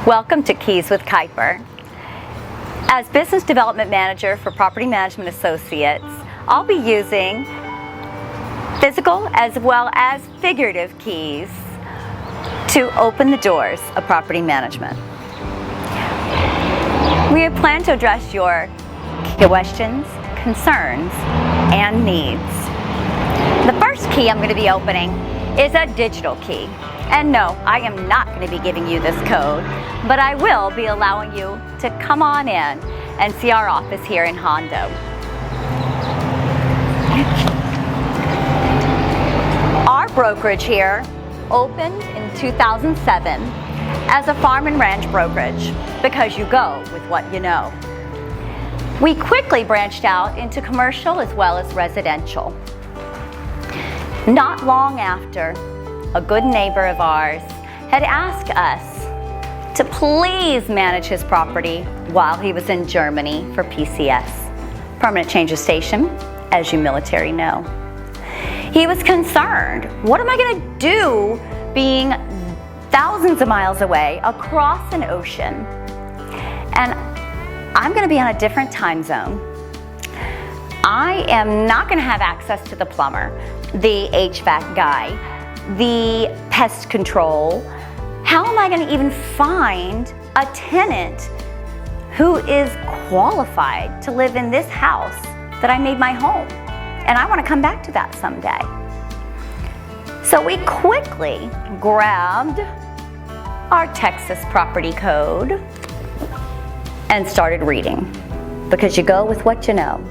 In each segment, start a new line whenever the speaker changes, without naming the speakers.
Welcome to Keys with Kiper. As Business Development Manager for Property Management Associates, I'll be using physical as well as figurative keys to open the doors of property management. We plan to address your questions, concerns, and needs. The first key I'm going to be opening is a digital key. And no, I am not going to be giving you this code, but I will be allowing you to come on in and see our office here in Hondo. Our brokerage here opened in 2007 as a farm and ranch brokerage because you go with what you know. We quickly branched out into commercial as well as residential. Not long after, a good neighbor of ours had asked us to please manage his property while he was in Germany for PCS, Permanent Change of Station, as you military know. He was concerned, what am I going to do being thousands of miles away across an ocean? And I'm going to be on a different time zone. I am not going to have access to the plumber, the HVAC guy, the pest control. How am I going to even find a tenant who is qualified to live in this house that I made my home? And I want to come back to that someday. So we quickly grabbed our Texas property code and started reading, because you go with what you know.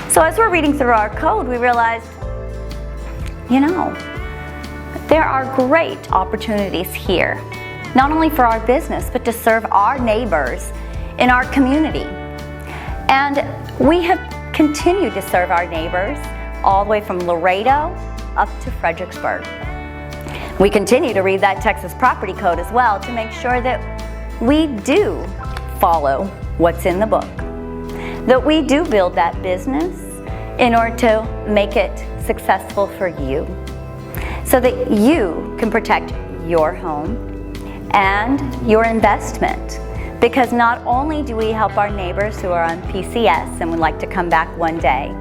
So as we're reading through our code, we realized, you know, there are great opportunities here, not only for our business, but to serve our neighbors in our community. And we have continued to serve our neighbors all the way from Laredo up to Fredericksburg. We continue to read that Texas property code as well to make sure that we do follow what's in the book, that we do build that business in order to make it successful for you, so that you can protect your home and your investment. Because not only do we help our neighbors who are on PCS and would like to come back one day,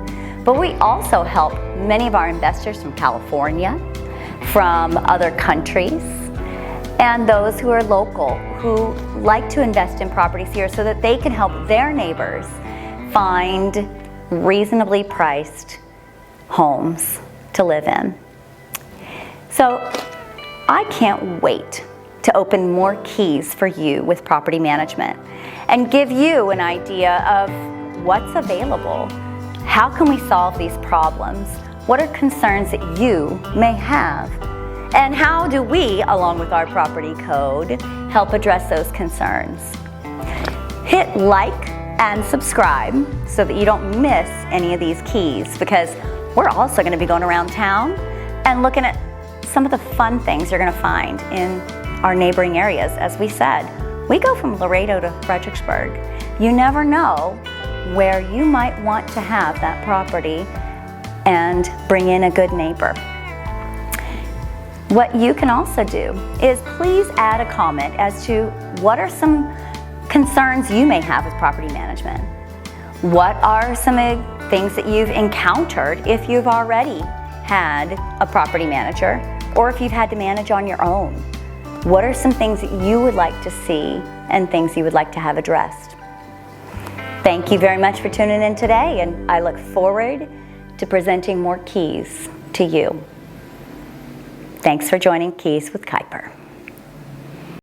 but we also help many of our investors from California, from other countries, and those who are local who like to invest in properties here so that they can help their neighbors find reasonably priced homes to live in. So I can't wait to open more keys for you with property management and give you an idea of what's available. How can we solve these problems? What are concerns that you may have? And how do we, along with our property code, help address those concerns? Hit like and subscribe so that you don't miss any of these keys, because we're also going to be going around town and looking at some of the fun things you're going to find in our neighboring areas. As we said, we go from Laredo to Fredericksburg. You never know where you might want to have that property and bring in a good neighbor. What you can also do is please add a comment as to what are some concerns you may have with property management. What are some things that you've encountered if you've already had a property manager, or if you've had to manage on your own? What are some things that you would like to see and things you would like to have addressed? Thank you very much for tuning in today, and I look forward to presenting more keys to you. Thanks for joining Keys with Kiper.